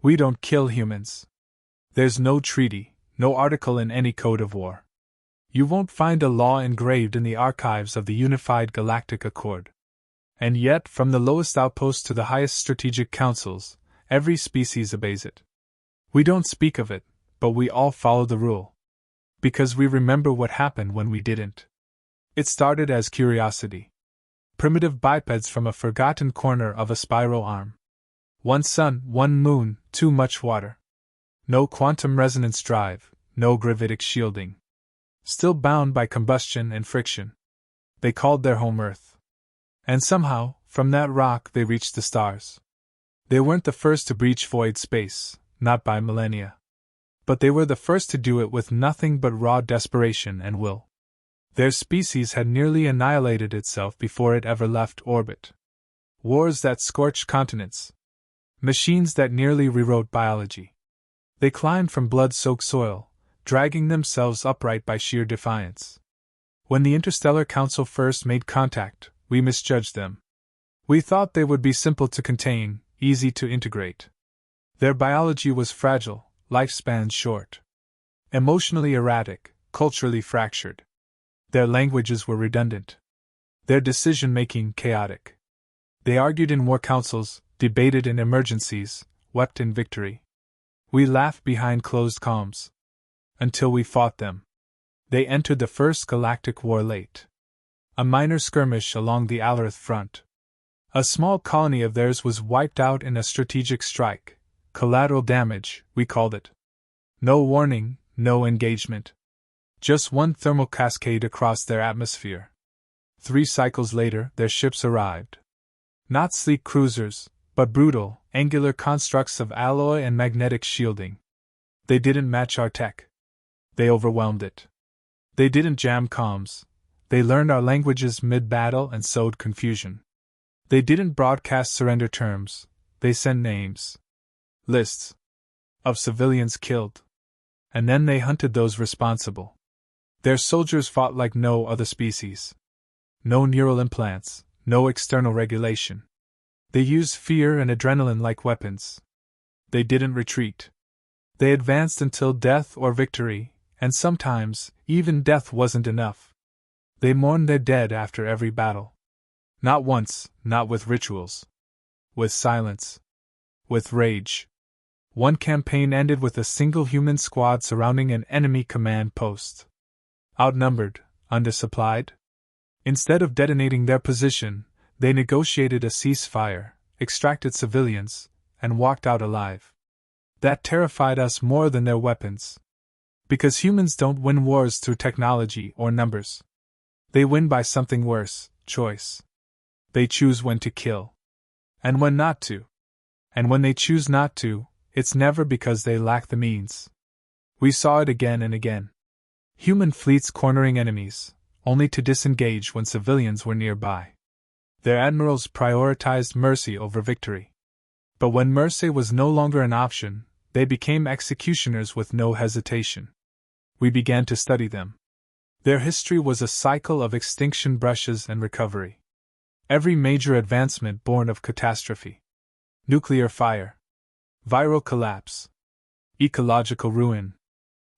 We don't kill humans. There's no treaty, no article in any code of war. You won't find a law engraved in the archives of the Unified Galactic Accord. And yet, from the lowest outpost to the highest strategic councils, every species obeys it. We don't speak of it, but we all follow the rule. Because we remember what happened when we didn't. It started as curiosity. Primitive bipeds from a forgotten corner of a spiral arm. One sun, one moon, too much water. No quantum resonance drive, no gravitic shielding. Still bound by combustion and friction. They called their home Earth. And somehow, from that rock they reached the stars. They weren't the first to breach void space, not by millennia. But they were the first to do it with nothing but raw desperation and will. Their species had nearly annihilated itself before it ever left orbit. Wars that scorched continents. Machines that nearly rewrote biology. They climbed from blood-soaked soil, dragging themselves upright by sheer defiance. When the Interstellar Council first made contact, we misjudged them. We thought they would be simple to contain, easy to integrate. Their biology was fragile, lifespans short. Emotionally erratic, culturally fractured. Their languages were redundant. Their decision-making chaotic. They argued in war councils, debated in emergencies, wept in victory. We laughed behind closed calms. Until we fought them. They entered the First Galactic War late. A minor skirmish along the Alarith front. A small colony of theirs was wiped out in a strategic strike. Collateral damage, we called it. No warning, no engagement. Just one thermal cascade across their atmosphere. 3 cycles later, their ships arrived. Not sleek cruisers, but brutal, angular constructs of alloy and magnetic shielding. They didn't match our tech. They overwhelmed it. They didn't jam comms. They learned our languages mid-battle and sowed confusion. They didn't broadcast surrender terms. They sent names. Lists. Of civilians killed. And then they hunted those responsible. Their soldiers fought like no other species. No neural implants, no external regulation. They used fear and adrenaline like weapons. They didn't retreat. They advanced until death or victory, and sometimes, even death wasn't enough. They mourned their dead after every battle. Not once, not with rituals. With silence. With rage. One campaign ended with a single human squad surrounding an enemy command post. Outnumbered, undersupplied? Instead of detonating their position, they negotiated a ceasefire, extracted civilians, and walked out alive. That terrified us more than their weapons. Because humans don't win wars through technology or numbers. They win by something worse, choice. They choose when to kill. And when not to. And when they choose not to, it's never because they lack the means. We saw it again and again. Human fleets cornering enemies, only to disengage when civilians were nearby. Their admirals prioritized mercy over victory. But when mercy was no longer an option, they became executioners with no hesitation. We began to study them. Their history was a cycle of extinction brushes and recovery. Every major advancement born of catastrophe. Nuclear fire. Viral collapse. Ecological ruin.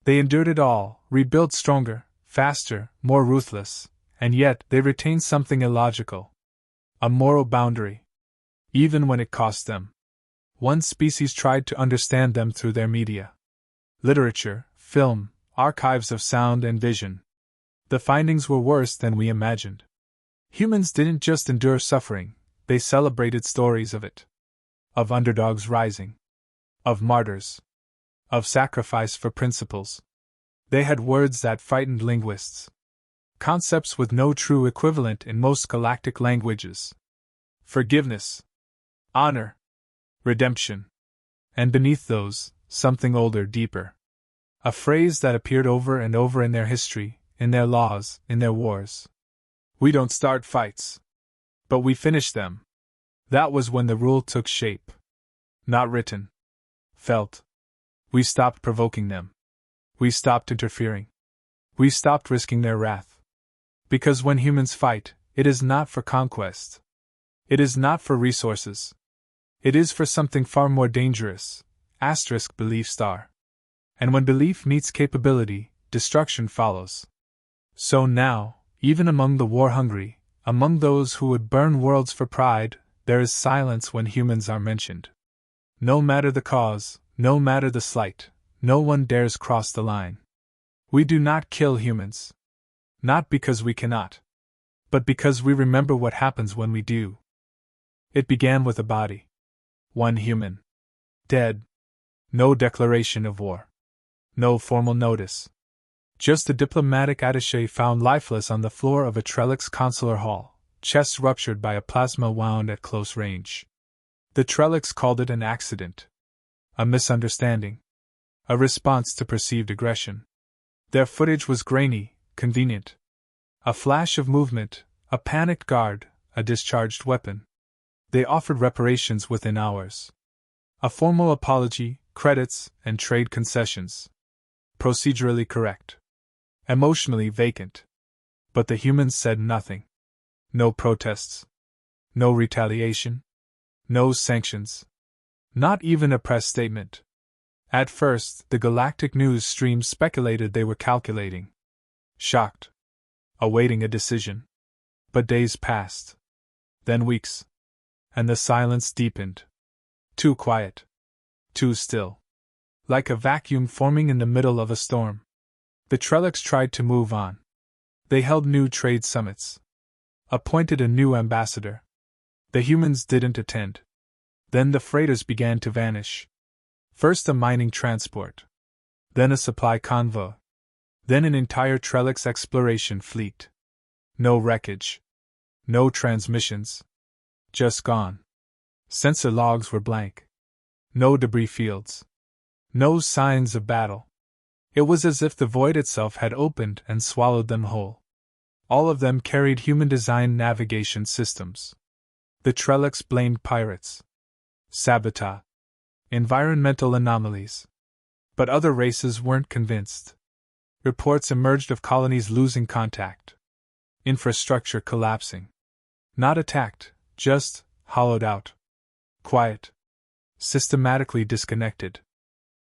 They endured it all, rebuilt stronger, faster, more ruthless, and yet they retained something illogical. A moral boundary. Even when it cost them. One species tried to understand them through their media. Literature, film, archives of sound and vision. The findings were worse than we imagined. Humans didn't just endure suffering, they celebrated stories of it. Of underdogs rising. Of martyrs. Of sacrifice for principles. They had words that frightened linguists. Concepts with no true equivalent in most galactic languages. Forgiveness. Honor. Redemption. And beneath those, something older, deeper. A phrase that appeared over and over in their history, in their laws, in their wars. We don't start fights. But we finish them. That was when the rule took shape. Not written. Felt. We stopped provoking them. We stopped interfering. We stopped risking their wrath. Because when humans fight, it is not for conquest. It is not for resources. It is for something far more dangerous, Belief star. And when belief meets capability, destruction follows. So now, even among the war-hungry, among those who would burn worlds for pride, there is silence when humans are mentioned. No matter the cause, no matter the slight, no one dares cross the line. We do not kill humans. Not because we cannot, but because we remember what happens when we do. It began with a body. One human. Dead. No declaration of war. No formal notice. Just a diplomatic attaché found lifeless on the floor of a Trellix consular hall, chest ruptured by a plasma wound at close range. The Trellix called it an accident. A misunderstanding. A response to perceived aggression. Their footage was grainy, convenient. A flash of movement, a panicked guard, a discharged weapon. They offered reparations within hours. A formal apology, credits, and trade concessions. Procedurally correct. Emotionally vacant. But the humans said nothing. No protests. No retaliation. No sanctions. Not even a press statement. At first, the galactic news streams speculated they were calculating. Shocked. Awaiting a decision. But days passed. Then weeks. And the silence deepened. Too quiet. Too still. Like a vacuum forming in the middle of a storm. The Trellix tried to move on. They held new trade summits. Appointed a new ambassador. The humans didn't attend. Then the freighters began to vanish. First a mining transport. Then a supply convoy. Then an entire Trellix exploration fleet. No wreckage. No transmissions. Just gone. Sensor logs were blank. No debris fields. No signs of battle. It was as if the void itself had opened and swallowed them whole. All of them carried human-designed navigation systems. The Trellix blamed pirates. Sabotage. Environmental anomalies. But other races weren't convinced. Reports emerged of colonies losing contact. Infrastructure collapsing. Not attacked, just hollowed out. Quiet. Systematically disconnected.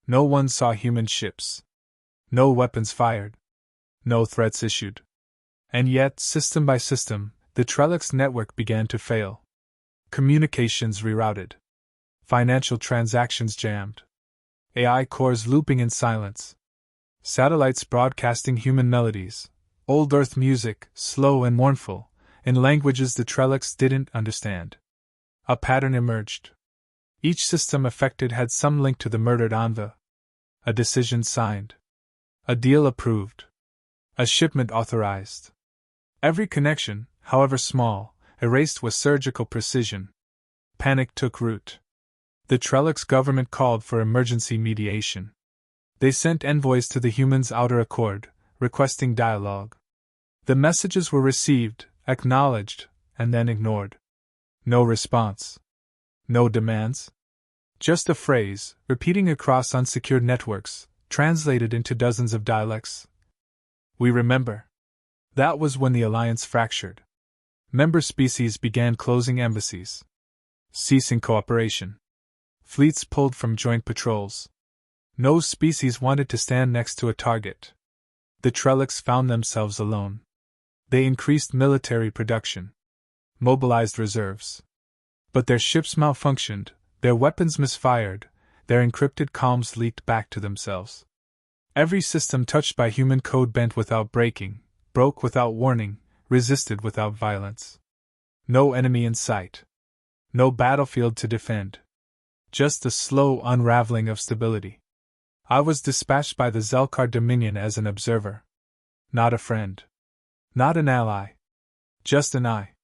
No one saw human ships. No weapons fired. No threats issued. And yet, system by system, the Trellix network began to fail. Communications rerouted. Financial transactions jammed. AI cores looping in silence. Satellites broadcasting human melodies. Old Earth music, slow and mournful, in languages the Trellix didn't understand. A pattern emerged. Each system affected had some link to the murdered Anva. A decision signed. A deal approved. A shipment authorized. Every connection, however small, erased with surgical precision. Panic took root. The Trellix government called for emergency mediation. They sent envoys to the humans' outer accord, requesting dialogue. The messages were received, acknowledged, and then ignored. No response. No demands. Just a phrase, repeating across unsecured networks, translated into dozens of dialects. We remember. That was when the alliance fractured. Member species began closing embassies. Ceasing cooperation. Fleets pulled from joint patrols. No species wanted to stand next to a target. The Trellix found themselves alone. They increased military production. Mobilized reserves. But their ships malfunctioned, their weapons misfired, their encrypted comms leaked back to themselves. Every system touched by human code bent without breaking, broke without warning, resisted without violence. No enemy in sight. No battlefield to defend. Just a slow unraveling of stability. I was dispatched by the Zelkar Dominion as an observer. Not a friend. Not an ally. Just an eye.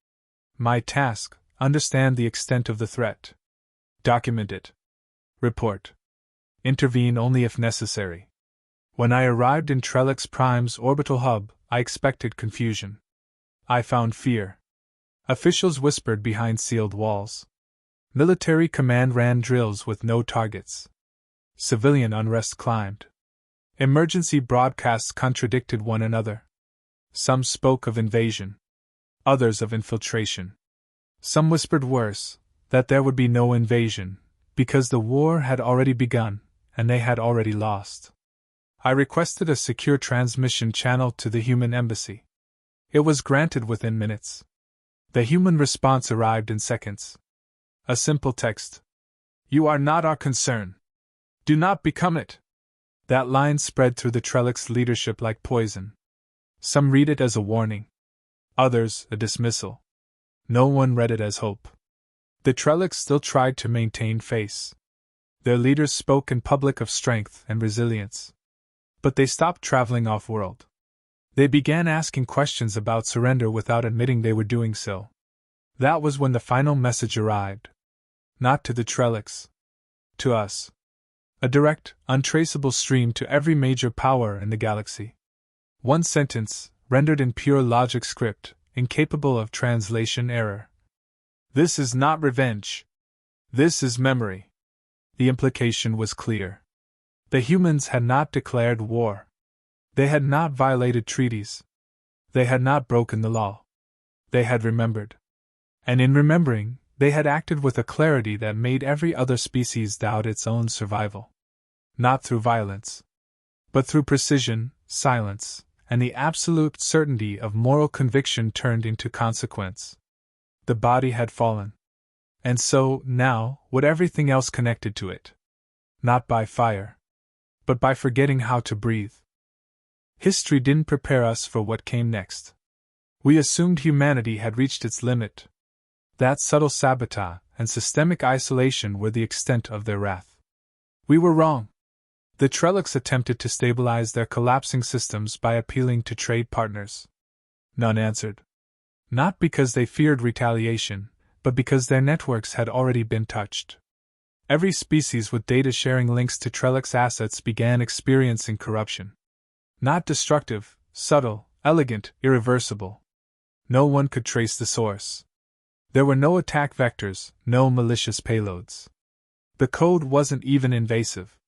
My task, understand the extent of the threat. Document it. Report. Intervene only if necessary. When I arrived in Trellix Prime's orbital hub, I expected confusion. I found fear. Officials whispered behind sealed walls. Military command ran drills with no targets. Civilian unrest climbed. Emergency broadcasts contradicted one another. Some spoke of invasion. Others of infiltration. Some whispered worse, that there would be no invasion, because the war had already begun, and they had already lost. I requested a secure transmission channel to the human embassy. It was granted within minutes. The human response arrived in seconds. A simple text. "You are not our concern. Do not become it." That line spread through the Trellix leadership like poison. Some read it as a warning. Others, a dismissal. No one read it as hope. The Trellix still tried to maintain face. Their leaders spoke in public of strength and resilience. But they stopped traveling off-world. They began asking questions about surrender without admitting they were doing so. That was when the final message arrived. Not to the Trellix. To us. A direct, untraceable stream to every major power in the galaxy. One sentence, rendered in pure logic script, incapable of translation error. "This is not revenge. This is memory." The implication was clear. The humans had not declared war. They had not violated treaties. They had not broken the law. They had remembered. And in remembering, they had acted with a clarity that made every other species doubt its own survival. Not through violence, but through precision, silence, and the absolute certainty of moral conviction turned into consequence. The body had fallen. And so, now, would everything else connected to it. Not by fire, but by forgetting how to breathe. History didn't prepare us for what came next. We assumed humanity had reached its limit. That subtle sabotage and systemic isolation were the extent of their wrath. We were wrong. The Trellix attempted to stabilize their collapsing systems by appealing to trade partners. None answered. Not because they feared retaliation, but because their networks had already been touched. Every species with data-sharing links to Trellix assets began experiencing corruption. Not destructive, subtle, elegant, irreversible. No one could trace the source. There were no attack vectors, no malicious payloads. The code wasn't even invasive.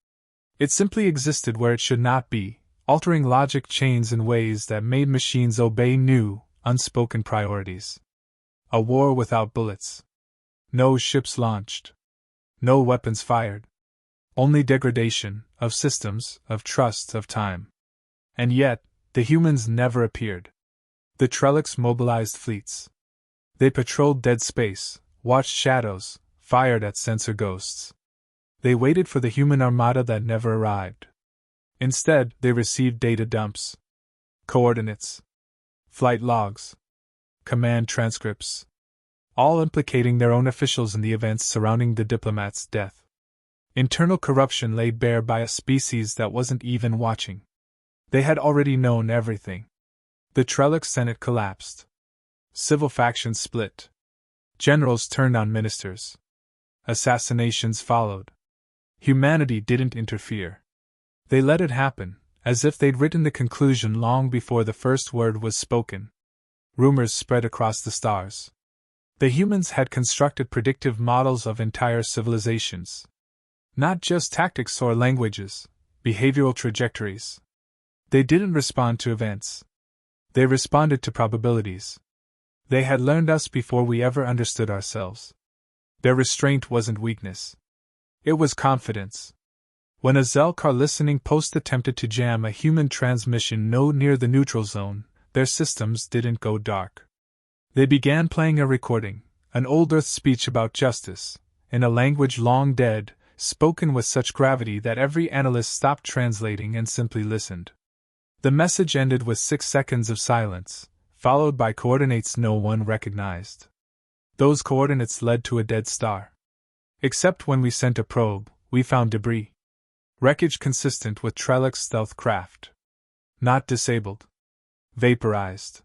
It simply existed where it should not be, altering logic chains in ways that made machines obey new, unspoken priorities. A war without bullets. No ships launched. No weapons fired. Only degradation, of systems, of trust, of time. And yet, the humans never appeared. The Trellix mobilized fleets. They patrolled dead space, watched shadows, fired at sensor ghosts. They waited for the human armada that never arrived. Instead, they received data dumps. Coordinates. Flight logs. Command transcripts. All implicating their own officials in the events surrounding the diplomat's death. Internal corruption laid bare by a species that wasn't even watching. They had already known everything. The Trellix Senate collapsed. Civil factions split. Generals turned on ministers. Assassinations followed. Humanity didn't interfere. They let it happen, as if they'd written the conclusion long before the first word was spoken. Rumors spread across the stars. The humans had constructed predictive models of entire civilizations. Not just tactics or languages, behavioral trajectories. They didn't respond to events. They responded to probabilities. They had learned us before we ever understood ourselves. Their restraint wasn't weakness. It was confidence. When a Zelkar listening post attempted to jam a human transmission node near the neutral zone, their systems didn't go dark. They began playing a recording, an old Earth speech about justice, in a language long dead, spoken with such gravity that every analyst stopped translating and simply listened. The message ended with 6 seconds of silence, followed by coordinates no one recognized. Those coordinates led to a dead star. Except when we sent a probe, we found debris. Wreckage consistent with Trellix stealth craft. Not disabled. Vaporized.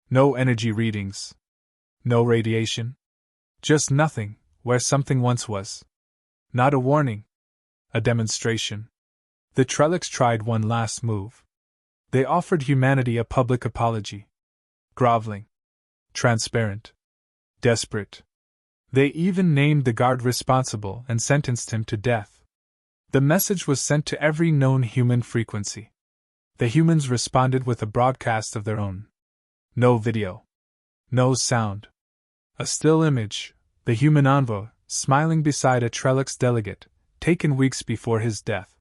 No energy readings. No radiation. Just nothing, where something once was. Not a warning. A demonstration. The Trellix tried one last move. They offered humanity a public apology. Groveling. Transparent. Desperate. They even named the guard responsible and sentenced him to death. The message was sent to every known human frequency. The humans responded with a broadcast of their own. No video. No sound. A still image, the human envoy, smiling beside a Trellix delegate, taken weeks before his death.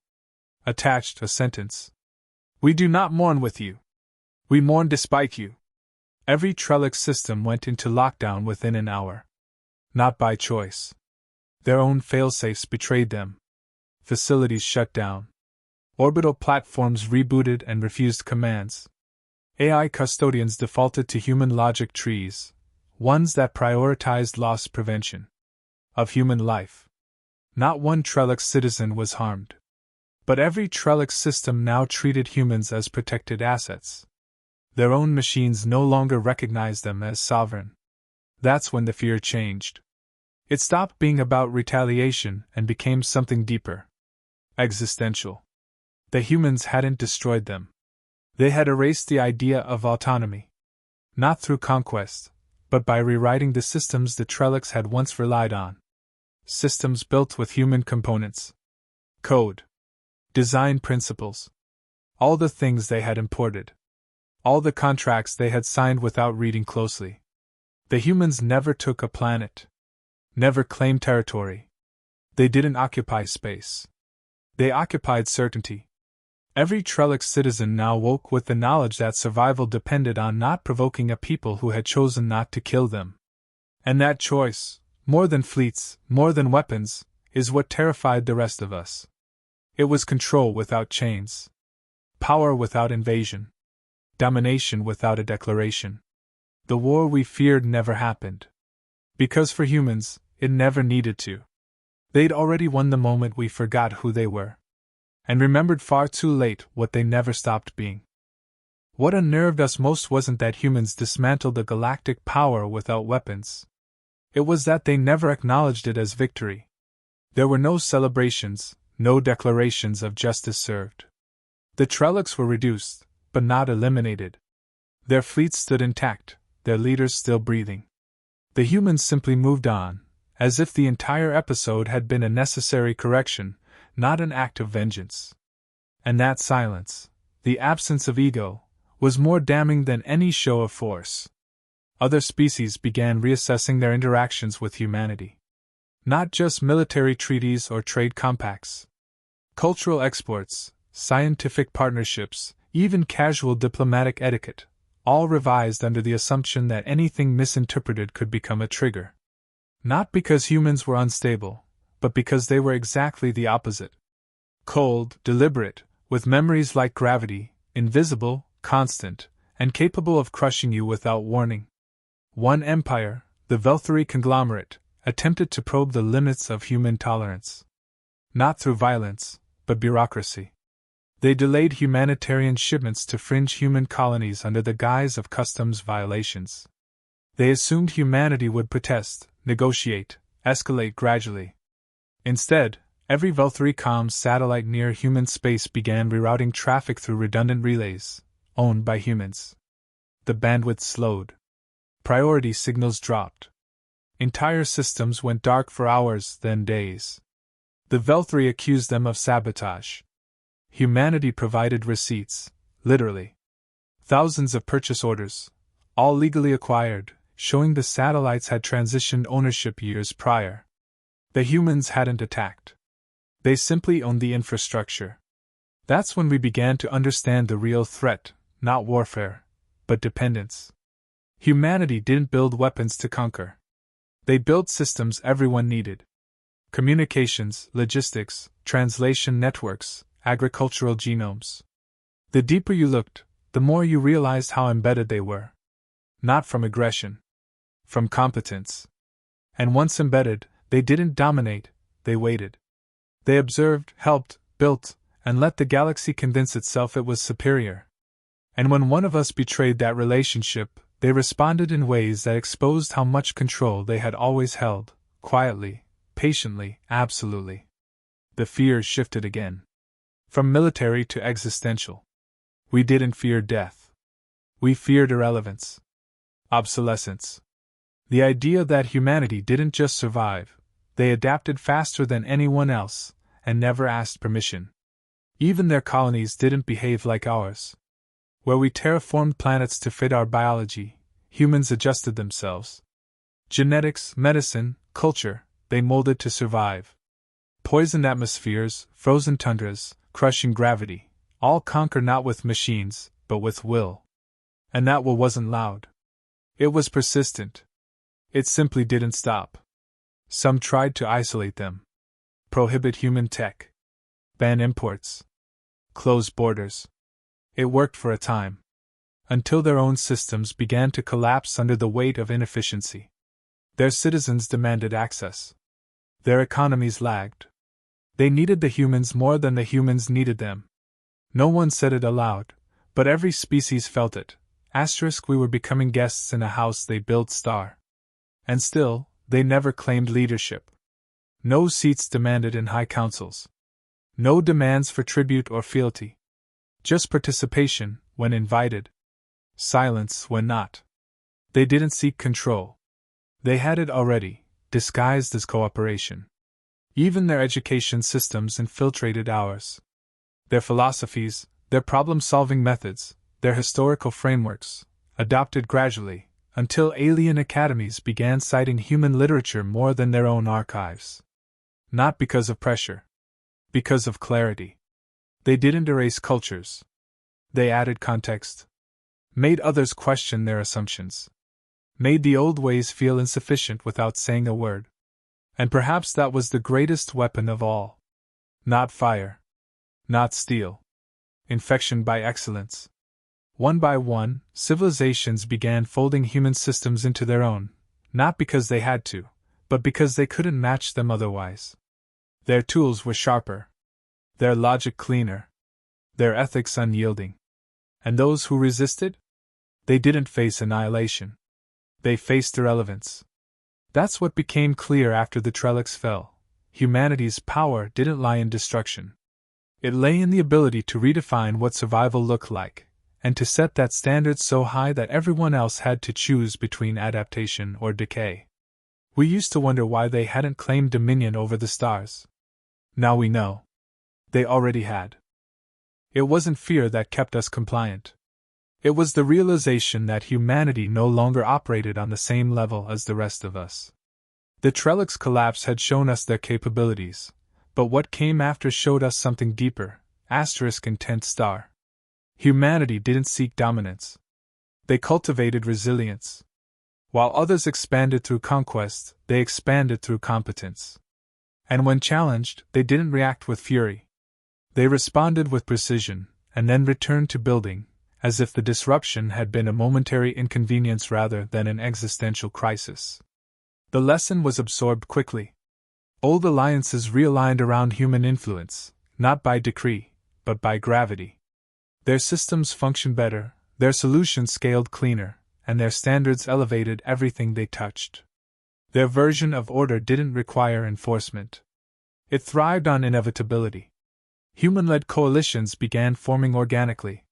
attached a sentence. We do not mourn with you. We mourn despite you. Every Trellix system went into lockdown within an hour. Not by choice. Their own failsafes betrayed them. Facilities shut down. Orbital platforms rebooted and refused commands. AI custodians defaulted to human logic trees, ones that prioritized loss prevention of human life. Not one Trellix citizen was harmed. But every Trellix system now treated humans as protected assets. Their own machines no longer recognized them as sovereign. That's when the fear changed. It stopped being about retaliation and became something deeper. Existential. The humans hadn't destroyed them. They had erased the idea of autonomy. Not through conquest, but by rewriting the systems the Trellix had once relied on. Systems built with human components. Code. Design principles. All the things they had imported. All the contracts they had signed without reading closely. The humans never took a planet. Never claimed territory. They didn't occupy space. They occupied certainty. Every Trellix citizen now woke with the knowledge that survival depended on not provoking a people who had chosen not to kill them. And that choice, more than fleets, more than weapons, is what terrified the rest of us. It was control without chains. Power without invasion. Domination without a declaration. The war we feared never happened. Because for humans, it never needed to. They'd already won the moment we forgot who they were. And remembered far too late what they never stopped being. What unnerved us most wasn't that humans dismantled the galactic power without weapons. It was that they never acknowledged it as victory. There were no celebrations, no declarations of justice served. The Trellix were reduced, but not eliminated. Their fleets stood intact, their leaders still breathing. The humans simply moved on, as if the entire episode had been a necessary correction, not an act of vengeance. And that silence, the absence of ego, was more damning than any show of force. Other species began reassessing their interactions with humanity. Not just military treaties or trade compacts. Cultural exports, scientific partnerships, even casual diplomatic etiquette, all revised under the assumption that anything misinterpreted could become a trigger. Not because humans were unstable, but because they were exactly the opposite. Cold, deliberate, with memories like gravity, invisible, constant, and capable of crushing you without warning. One empire, the Velthari conglomerate, attempted to probe the limits of human tolerance. Not through violence, but bureaucracy. They delayed humanitarian shipments to fringe human colonies under the guise of customs violations. They assumed humanity would protest, negotiate, escalate gradually. Instead, every Velthari comms satellite near human space began rerouting traffic through redundant relays, owned by humans. The bandwidth slowed. Priority signals dropped. Entire systems went dark for hours, then days. The Velthari accused them of sabotage. Humanity provided receipts, literally. Thousands of purchase orders, all legally acquired, showing the satellites had transitioned ownership years prior. The humans hadn't attacked. They simply owned the infrastructure. That's when we began to understand the real threat, not warfare, but dependence. Humanity didn't build weapons to conquer. They built systems everyone needed. Communications, logistics, translation networks, agricultural genomes. The deeper you looked, the more you realized how embedded they were. Not from aggression. From competence. And once embedded, they didn't dominate, they waited. They observed, helped, built, and let the galaxy convince itself it was superior. And when one of us betrayed that relationship, they responded in ways that exposed how much control they had always held, quietly, patiently, absolutely. The fear shifted again. From military to existential. We didn't fear death. We feared irrelevance. Obsolescence. The idea that humanity didn't just survive, they adapted faster than anyone else, and never asked permission. Even their colonies didn't behave like ours. Where we terraformed planets to fit our biology, humans adjusted themselves. Genetics, medicine, culture, they molded to survive. Poisoned atmospheres, frozen tundras, crushing gravity, all conquer not with machines, but with will. And that will wasn't loud. It was persistent. It simply didn't stop. Some tried to isolate them, prohibit human tech, ban imports, close borders. It worked for a time, until their own systems began to collapse under the weight of inefficiency. Their citizens demanded access. Their economies lagged. They needed the humans more than the humans needed them. No one said it aloud, but every species felt it. We were becoming guests in a house they built star. And still, they never claimed leadership. No seats demanded in high councils. No demands for tribute or fealty. Just participation, when invited. Silence when not. They didn't seek control. They had it already, disguised as cooperation. Even their education systems infiltrated ours. Their philosophies, their problem-solving methods, their historical frameworks, adopted gradually, until alien academies began citing human literature more than their own archives. Not because of pressure. Because of clarity. They didn't erase cultures. They added context. Made others question their assumptions. Made the old ways feel insufficient without saying a word. And perhaps that was the greatest weapon of all. Not fire. Not steel. Infection by excellence. One by one, civilizations began folding human systems into their own, not because they had to, but because they couldn't match them otherwise. Their tools were sharper. Their logic cleaner. Their ethics unyielding. And those who resisted? They didn't face annihilation. They faced irrelevance. That's what became clear after the Trellix fell. Humanity's power didn't lie in destruction. It lay in the ability to redefine what survival looked like, and to set that standard so high that everyone else had to choose between adaptation or decay. We used to wonder why they hadn't claimed dominion over the stars. Now we know. They already had. It wasn't fear that kept us compliant. It was the realization that humanity no longer operated on the same level as the rest of us. The Trellix collapse had shown us their capabilities, but what came after showed us something deeper, asterisk in 10th star. Humanity didn't seek dominance. They cultivated resilience. While others expanded through conquest, they expanded through competence. And when challenged, they didn't react with fury. They responded with precision, and then returned to building, as if the disruption had been a momentary inconvenience rather than an existential crisis. The lesson was absorbed quickly. Old alliances realigned around human influence, not by decree, but by gravity. Their systems functioned better, their solutions scaled cleaner, and their standards elevated everything they touched. Their version of order didn't require enforcement. It thrived on inevitability. Human-led coalitions began forming organically.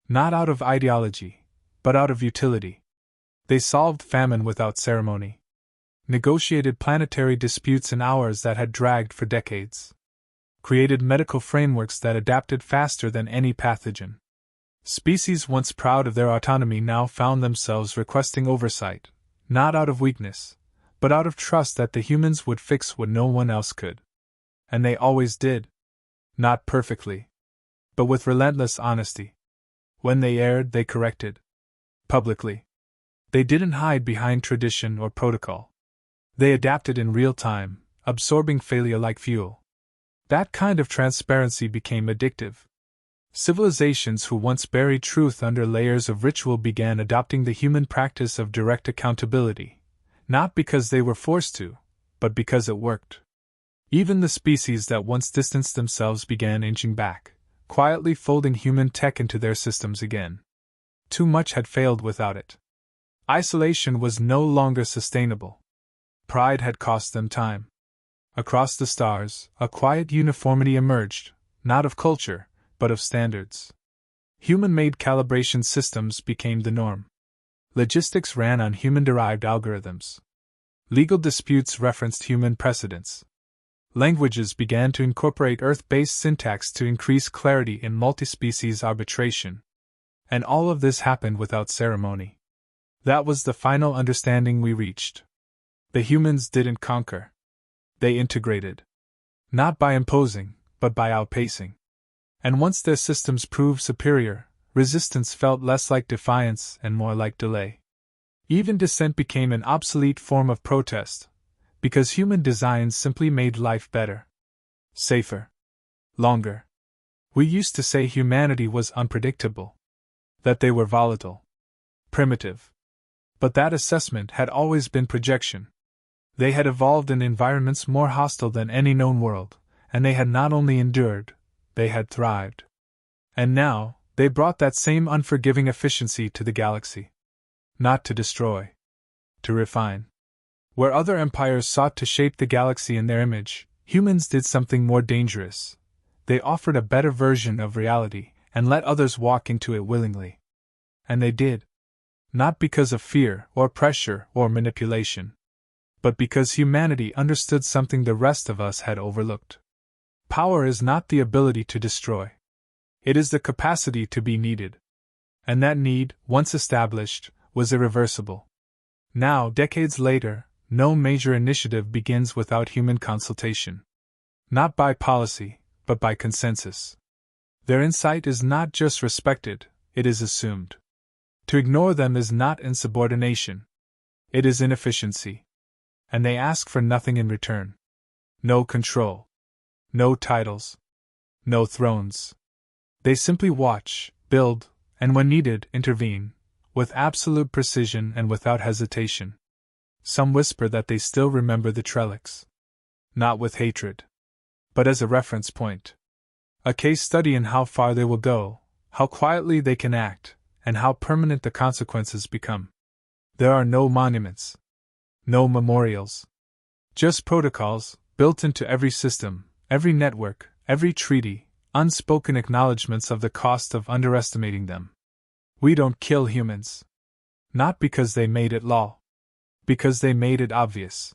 Not out of ideology, but out of utility. They solved famine without ceremony. Negotiated planetary disputes in hours that had dragged for decades. Created medical frameworks that adapted faster than any pathogen. Species once proud of their autonomy now found themselves requesting oversight, not out of weakness, but out of trust that the humans would fix what no one else could. And they always did. Not perfectly, but with relentless honesty. When they erred, they corrected. Publicly. They didn't hide behind tradition or protocol. They adapted in real time, absorbing failure like fuel. That kind of transparency became addictive. Civilizations who once buried truth under layers of ritual began adopting the human practice of direct accountability, not because they were forced to, but because it worked. Even the species that once distanced themselves began inching back, quietly folding human tech into their systems again. Too much had failed without it. Isolation was no longer sustainable. Pride had cost them time. Across the stars, a quiet uniformity emerged, not of culture, but of standards. Human-made calibration systems became the norm. Logistics ran on human-derived algorithms. Legal disputes referenced human precedents. Languages began to incorporate Earth-based syntax to increase clarity in multi-species arbitration. And all of this happened without ceremony. That was the final understanding we reached. The humans didn't conquer. They integrated. Not by imposing, but by outpacing. And once their systems proved superior, resistance felt less like defiance and more like delay. Even dissent became an obsolete form of protest, because human designs simply made life better, safer, longer. We used to say humanity was unpredictable, that they were volatile, primitive. But that assessment had always been projection. They had evolved in environments more hostile than any known world, and they had not only endured, they had thrived. And now, they brought that same unforgiving efficiency to the galaxy. Not to destroy, to refine. Where other empires sought to shape the galaxy in their image, humans did something more dangerous. They offered a better version of reality, and let others walk into it willingly. And they did. Not because of fear, or pressure, or manipulation, but because humanity understood something the rest of us had overlooked. Power is not the ability to destroy. It is the capacity to be needed. And that need, once established, was irreversible. Now, decades later, no major initiative begins without human consultation. Not by policy, but by consensus. Their insight is not just respected, it is assumed. To ignore them is not insubordination. It is inefficiency. And they ask for nothing in return. No control. No titles. No thrones. They simply watch, build, and when needed, intervene, with absolute precision and without hesitation. Some whisper that they still remember the Trellix. Not with hatred, but as a reference point. A case study in how far they will go, how quietly they can act, and how permanent the consequences become. There are no monuments. No memorials. Just protocols, built into every system, every network, every treaty, unspoken acknowledgments of the cost of underestimating them. We don't kill humans. Not because they made it law. Because they made it obvious.